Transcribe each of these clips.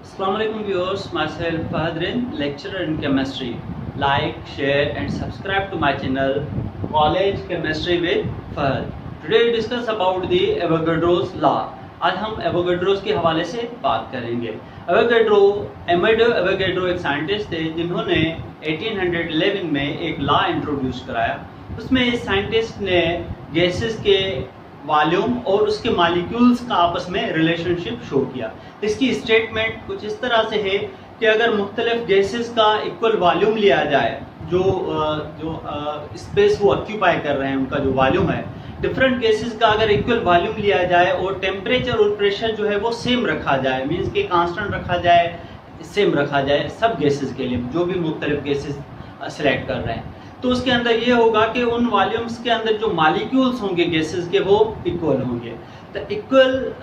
Assalamu alaikum viewers, myself Fahadrin, lecturer in chemistry. Like, share and subscribe to my channel College Chemistry with Fahad. Today we discuss about the Avogadro's law. आज हम Avogadro's के हवाले से बात करेंगे। एमेडो Avogadro एक scientist थे जिन्होंने 1811 में एक लॉ इंट्रोड्यूस कराया। उसमें इस साइंटिस्ट ने गैसेस के वॉल्यूम और उसके मॉलिक्यूल्स का आपस में रिलेशनशिप शो किया। इसकी स्टेटमेंट कुछ इस तरह से है कि अगर मुख्तलिफ गैसेस का इक्वल वॉल्यूम लिया जाए, जो स्पेस वो ऑक्यूपाई कर रहे हैं उनका जो वॉल्यूम है, डिफरेंट गैसेस का अगर इक्वल वॉल्यूम लिया जाए और टेम्परेचर और प्रेशर जो है वो सेम रखा जाए, मीन्स कि कांस्टेंट रखा जाए, सेम रखा जाए सब गैसेस के लिए, जो भी मुख्तलिफ गैसेस सिलेक्ट कर रहे हैं, तो उसके अंदर ये होगा कि उन वॉल्यूम्स के अंदर जो मॉलिक्यूल्स होंगे गैसेस के वो इक्वल होंगे। The equal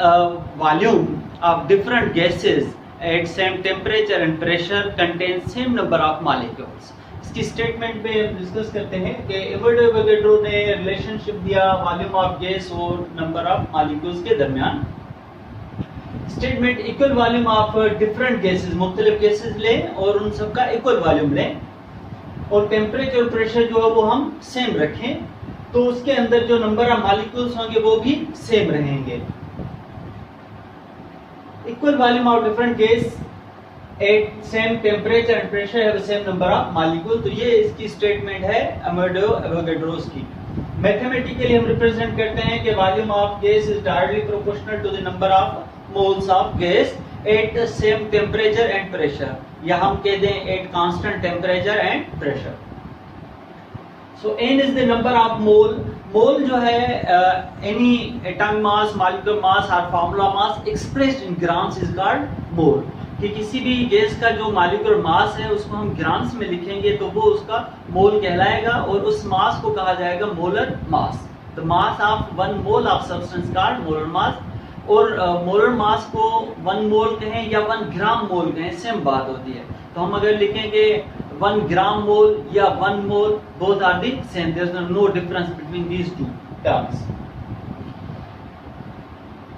volume of different gases at same temperature and pressure contain same number of molecules. इसकी स्टेटमेंट पे हम डिस्कस करते हैं कि एवोगाड्रो ने रिलेशनशिप दिया वॉल्यूम ऑफ गैस और नंबर ऑफ मॉलिक्यूल्स के दरमियान। Statement equal volume of different gases, मुख्तलिफ गैसेस लें और उन सबका इक्वल वॉल्यूम लें और टेम्परेचर और प्रेशर जो है वो हम सेम रखें, तो उसके अंदर जो नंबर ऑफ मॉलिक्यूल्स होंगे वो भी सेम रहेंगे। Equal volume of different gas at same temperature and pressure have same number of molecule. तो ये इसकी स्टेटमेंट है अमेडो एवोगाड्रोस की। मैथमेटिकली हम रिप्रेजेंट करते हैं कि volume of gas is directly proportional to the number of moles of gas at same temperature and pressure, या हम कह दें at constant temperature and pressure. So n is the number of mole. Mole जो है any atomic mass, molecular mass और formula mass expressed in grams is called mole. कि किसी भी गैस का जो मॉलिक्यूलर मास है उसको हम ग्राम्स में लिखेंगे तो वो उसका मोल कहलाएगा और उस मास को कहा जाएगा molar mass. The mass of one mole of substance called molar mass. और मोलर मास को 1 मोल कहें या 1 ग्राम मोल कहें, सेम बात होती है। तो हम अगर लिखेंगे 1 ग्राम मोल या 1 mole, both are the same, there is no difference between these two terms.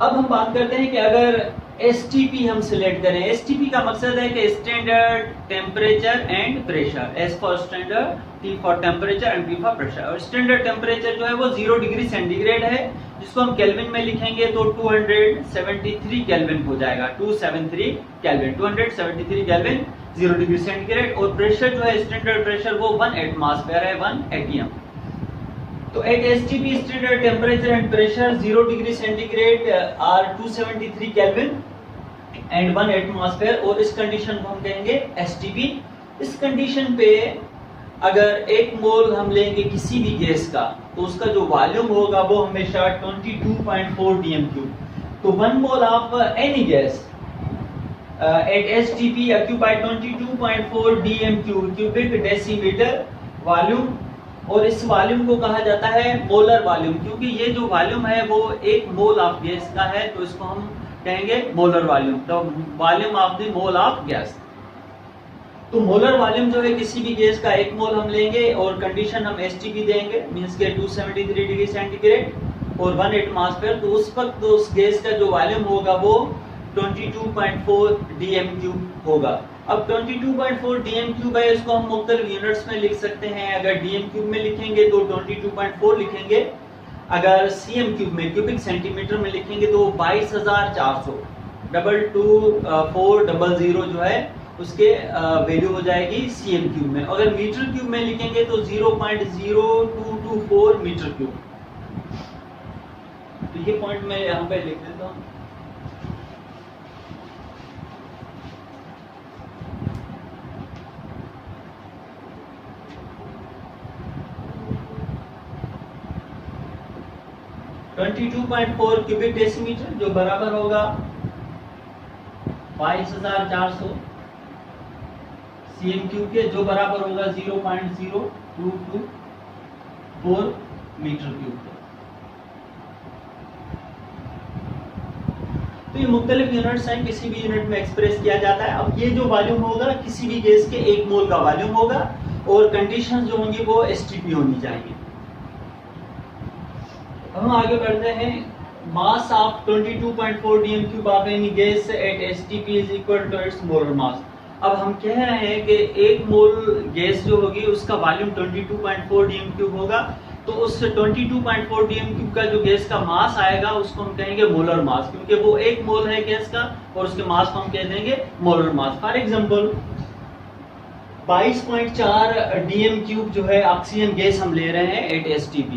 अब हम बात करते हैं कि अगर STP हम सिलेक्ट करें। STP का मकसद है कि standard temperature and pressure, S for standard, T for temperature and P for pressure. और स्टैंडर्ड टेम्परेचर जो है वो 0 डिग्री सेंटीग्रेड है, जिसको हम केल्विन में लिखेंगे तो 273 केल्विन हो जाएगा। 273 केल्विन, 273 केल्विन 0 डिग्री सेंटीग्रेड। और प्रेशर जो है स्टैंडर्ड प्रेशर वो 1 एटमॉस्फेयर है, 1 atm। तो at STP standard temperature and pressure 0 degree centigrade or 273 kelvin and 1 atmosphere, और इस कंडीशन को हम कहेंगे STP। इस कंडीशन पे अगर 1 मोल हम लेंगे किसी भी गैस का तो उसका जो वॉल्यूम होगा वो हमेशा 22.4 dm³। तो 1 mole of any gas at STP occupy 22.4 dm³ cubic decimetre volume, और इस वॉल्यूम को कहा जाता है मोलर वॉल्यूम। क्योंकि ये जो वॉल्यूम है वो 1 मोल ऑफ गैस का है तो इसको हम कहेंगे मोलर वॉल्यूम। तो volume of the mole of gas. तो मोलर वॉल्यूम जो है किसी भी गैस का 1 मोल हम लेंगे और कंडीशन हम STP देंगे, मींस के 273 डिग्री सेंटीग्रेड और 1 एटमॉस्फेयर। तो उस वक्त उस गैस का जो वॉल्यूम होगा वो 22.4 dm³ होगा। अब 22.4 dm³ है, इसको हम मुख्तलिफ यूनिट्स में लिख सकते हैं। अगर dm³ में लिखेंगे तो 22.4 लिखेंगे, अगर cm³ में, क्यूबिक सेंटीमीटर में लिखेंगे तो 22,400, 22400 जो है उसके वैल्यू हो जाएगी cm³ में। अगर मीटर क्यूब में लिखेंगे तो 0.0224 मीटर क्यूब। तो ये पॉइंट मैं यहाँ पे लिख देता हूँ। .4 क्यूबिक डेसीमीटर जो बराबर होगा 22,400 cm³ के, जो बराबर होगा 0.0224 मीटर क्यूब के। तो ये मुख्तलिफ यूनिट्स हैं, किसी भी यूनिट में एक्सप्रेस किया जाता है। अब ये जो वॉल्यूम होगा किसी भी गैस के 1 मोल का वॉल्यूम होगा और कंडीशंस जो होंगी वो STP होनी चाहिए। हम आगे बढ़ते हैं mass of 22.4 dm cube of any gas at STP is equal to its molar mass. अब हम कह रहे हैं कि एक मोल गैस जो होगी उसका वॉल्यूम 22.4 dm cube होगा, तो उस 22.4 dm cube का जो गैस का मास आएगा उसको हम कहेंगे मोलर मास, क्योंकि वो एक मोल है गैस का और उसके मास को हम कह देंगे molar mass. For example 22.4 dm cube जो है ऑक्सीजन गैस हम ले रहे हैं एट STP.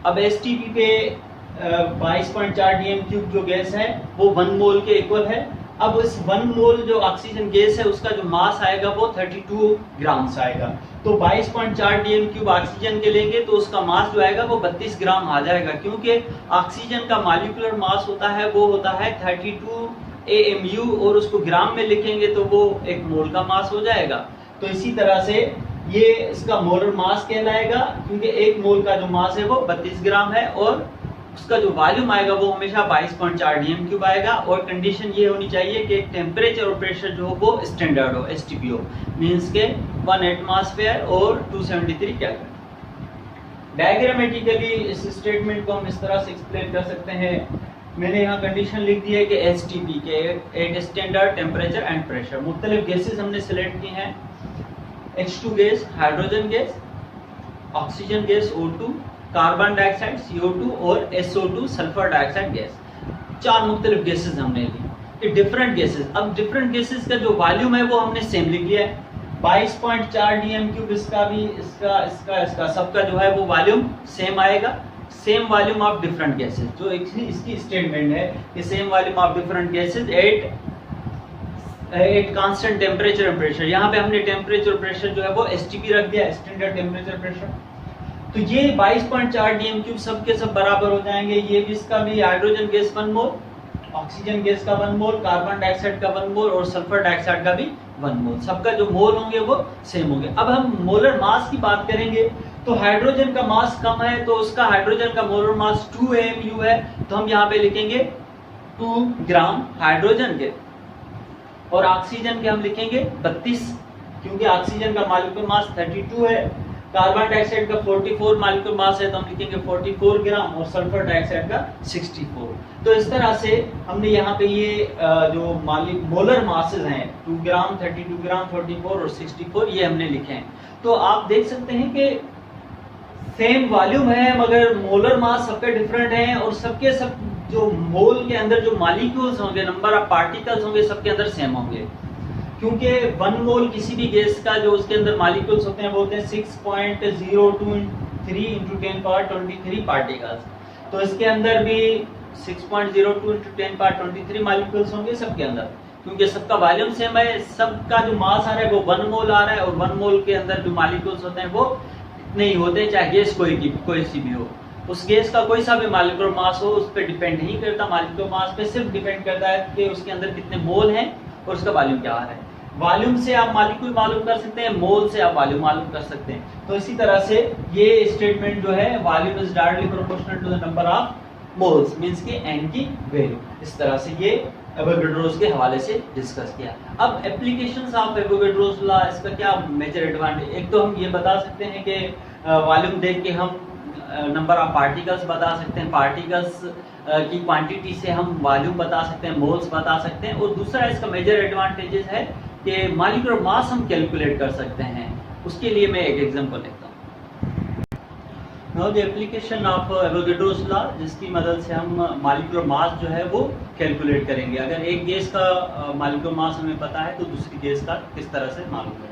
अब STP पे 22.4 dm क्यूब जो गैस है वो 1 मोल के इक्वल है. अब इस 1 मोल जो ऑक्सीजन गैस है उसका जो मास आएगा वो 32 ग्राम्स आएगा. तो 22.4 dm क्यूब ऑक्सीजन के लेंगे तो उसका मास जो आएगा वो 32 ग्राम आ जाएगा, क्योंकि ऑक्सीजन का मॉलिक्यूलर मास होता है वो होता है 32 AMU और उसको ग्राम में लिखेंगे तो वो एक मोल का मास हो जाएगा. तो इसी तरह से ये इसका मोलर मास कहलाएगा, क्योंकि एक मोल का जो मास है वो 32 ग्राम है और उसका जो वॉल्यूम आएगा वो हमेशा 22.4 dm क्यूब आएगा. और कंडीशन ये होनी चाहिए कि टेम्परेचर और प्रेशर जो हो वो स्टैंडर्ड हो, STP हो, मींस के 1 एटमॉस्फेयर और 273 केल्विन. डायग्रामेटिकली इस स्टेटमेंट को हम इस तरह से एक्सप्लेन कर सकते हैं. मैंने यहाँ कंडीशन लिख दी है कि STP के at standard temperature and pressure मुख्तलिफ गैसेज हमने सिलेक्ट की हैं. H2 gas, hydrogen gas, oxygen gas O2, carbon dioxide CO2 और SO2 सल्फर डाइऑक्साइड गैस. 4 मुख्तलिफ गैसेज हमने ली. डिफरेंट गैसेज, अब डिफरेंट गैसेज का जो वॉल्यूम है वो हमने सेम लिख लिया है. 22.4 dm क्यूब इसका भी, इसका सबका जो है वो वॉल्यूम सेम आएगा. Same volume of different gases, जो इसकी स्टेटमेंट है कि same volume of different gases eight constant temperature and pressure. यहाँ पे हमने टेम्परेचर प्रेशर जो है वो STP रख दिया, स्टैंडर्ड टेम्परेचर प्रेशर. तो ये 22.4 dm क्यूब सब के सब बराबर हो जाएंगे. ये भी, इसका भी हाइड्रोजन गैस 1 मोल, ऑक्सीजन गैस का 1 मोल, कार्बन डाइऑक्साइड का 1 मोल और सल्फर डाइऑक्साइड का भी 1 मोल. सबका जो मोल होंगे वो सेम होंगे. अब हम मोलर मास की बात करेंगे तो हाइड्रोजन का मास कम है तो उसका हाइड्रोजन का मोलर मास 2 AMU है, तो हम यहाँ पे लिखेंगे 2 ग्राम हाइड्रोजन के. और ऑक्सीजन के हम लिखेंगे 32, क्योंकि ऑक्सीजन का मॉलिक्यूलर मास 32 है. कार्बन डाइऑक्साइड का 44 मॉलिक्यूलर मास है तो हम लिखेंगे 44 ग्राम और सल्फर डाइऑक्साइड का 64. तो इस तरह से हमने यहाँ पे ये जो मोलर मासेस हैं 2 ग्राम, 32 ग्राम, 44 और 64 ये हमने लिखे हैं. तो आप देख सकते हैं कि सेम वॉल्यूम है मगर मोलर मास सबके डिफरेंट हैं और सबके सब जो मोल के अंदर जो मॉलिक्यूल्स होंगे, नंबर ऑफ पार्टिकल्स होंगे, सबके अंदर सेम होंगे. क्योंकि 1 मोल किसी भी गैस का जो उसके अंदर मॉलिक्यूल्स होते हैं वो होते हैं 6.023 into 10 power 23 पार्टिकल्स. तो इसके अंदर भी 6.02 into 10 power 23 मॉलिक्यूल्स होंगे सबके अंदर, क्योंकि सबका वॉल्यूम सेम है. सबका जो मास आ रहा है वो 1 मोल आ रहा है और 1 मोल के अंदर जो मॉलिक्यूल्स होते हैं वो इतने ही होते हैं, चाहे गैस कोई सी भी हो. उस गैस का कोई सा भी मॉलिक्यूलर मास हो उस पर डिपेंड नहीं करता. मॉलिक्यूलर मास पे सिर्फ डिपेंड करता है कि उसके अंदर कितने मोल हैं और उसका वॉल्यूम क्या आ रहा है. वॉल्यूम से आप मॉलिक्यूल मालूम कर सकते हैं, मोल से आप वॉल्यूम मालूम कर सकते हैं. तो इसी तरह से ये स्टेटमेंट जो है volume is directly proportional to the number of moles, means कि n की वैल्यू. इस तरह से ये एवोगाड्रोस के हवाले से डिस्कस किया. अब एप्लीकेशंस ऑफ एवोगाड्रोस लॉ, इसका क्या मेजर एडवांटेज. एक तो हम ये बता सकते हैं कि वॉल्यूम देख के हम नंबर ऑफ पार्टिकल्स बता सकते हैं, पार्टिकल्स की क्वांटिटी से हम वॉल्यूम बता सकते हैं, मोल्स बता सकते हैं. और दूसरा इसका मेजर एडवांटेजेस है कि मॉलिक्यूलर मास हम कैलकुलेट कर सकते हैं. उसके लिए मैं एक एग्जांपल लेता हूँ. Now the application of Avogadro's law, जिसकी मदद से हम मॉलिक्यूलर मास जो है वो कैलकुलेट करेंगे. अगर एक गैस का मॉलिक्यूलर मास हमें पता है तो दूसरी गैस का किस तरह से मालूम करें.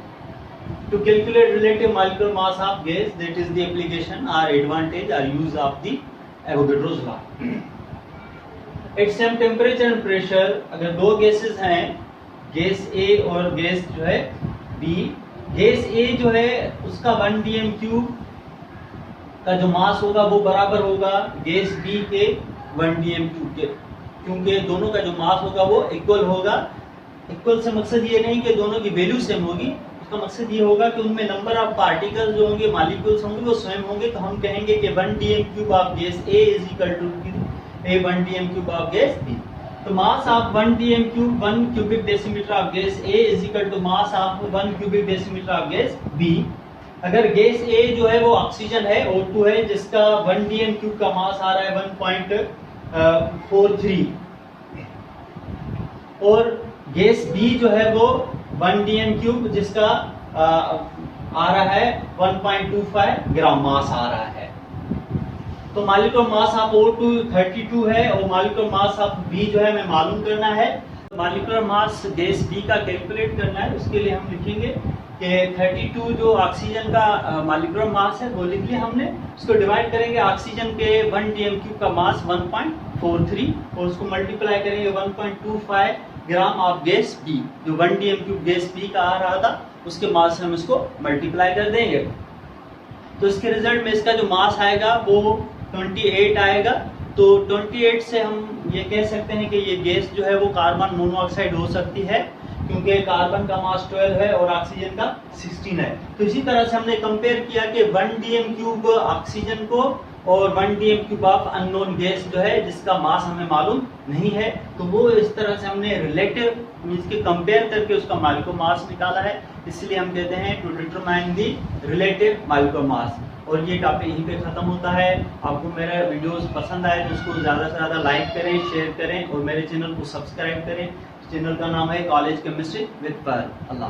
To calculate relative molecular mass of gas, that is the application or advantage or use of the Avogadro's law. At same temperature and pressure, अगर दो गैसेस हैं, गैस A और गैस जो है B, गैस A जो है उसका 1 dm cube का जो मास होगा वो बराबर होगा गैस B के 1 dm क्यूब के, क्योंकि दोनों का जो मास होगा वो इक्वल होगा. इक्वल से मकसद ये नहीं कि दोनों की वैल्यू सेम होगी, का मकसद ये होगा कि उनमें नंबर ऑफ पार्टिकल्स जो होंगे, मॉलिक्यूल्स होंगे वो सेम होंगे. तो हम कहेंगे कि 1 dm cube of gas A is equal to 1 dm cube of gas B. तो mass of 1 dm cube 1 cubic decimetre of gas A is equal to mass of 1 cubic decimetre of gas B. अगर gas A जो है वो oxygen है, O2 है, जिसका 1 dm cube का मास आ रहा है 43 और गैस बी जो है वो 1 dm³ जिसका आ रहा है 1.25 ग्राम मास आ रहा है। तो मॉलिक्यूलर मास ऑफ O2 32 है और मॉलिक्यूलर मास ऑफ बी जो है हमें मालूम करना है। मॉलिक्यूलर मास गैस बी का कैलकुलेट करना है, उसके लिए हम लिखेंगे कि 32 जो ऑक्सीजन का मॉलिक्यूलर मास है वो लिख लिया हमने, उसको डिवाइड करेंगे ऑक्सीजन के 1 dm³ का मास 1.43 और उसको मल्टीप्लाई करेंगे 1.25 ग्राम ऑफ गैस बी, जो 1 dm³ गैस बी का आ रहा था उसके मास से हम इसको मल्टीप्लाई कर देंगे। तो इसके रिजल्ट में इसका जो मास आएगा वो 28 आएगा। तो 28 से हम ये कह सकते हैं कि ये गैस जो है वो कार्बन मोनोऑक्साइड हो सकती है, क्योंकि कार्बन का मास 12 है और ऑक्सीजन का 16 है। तो इसी तरह से हमने कंपेयर किया कि 1 dm³ ऑक्सीजन को और 1 dm³ ऑफ अननोन गैस जो है जिसका मास हमें मालूम नहीं है, तो वो इस तरह से हमने रिलेटिव मींस के कंपेयर करके उसका मॉलिक्यूलर मास निकाला है। इसलिए हम कहते हैं to determine the relative molecular mass. और ये टॉपिक यहीं पे खत्म होता है। आपको मेरा वीडियोस पसंद आए तो उसको ज़्यादा से ज़्यादा लाइक करें, शेयर करें और मेरे चैनल को सब्सक्राइब करें। चैनल का नाम है कॉलेज केमिस्ट्री विद पर। अल्लाह।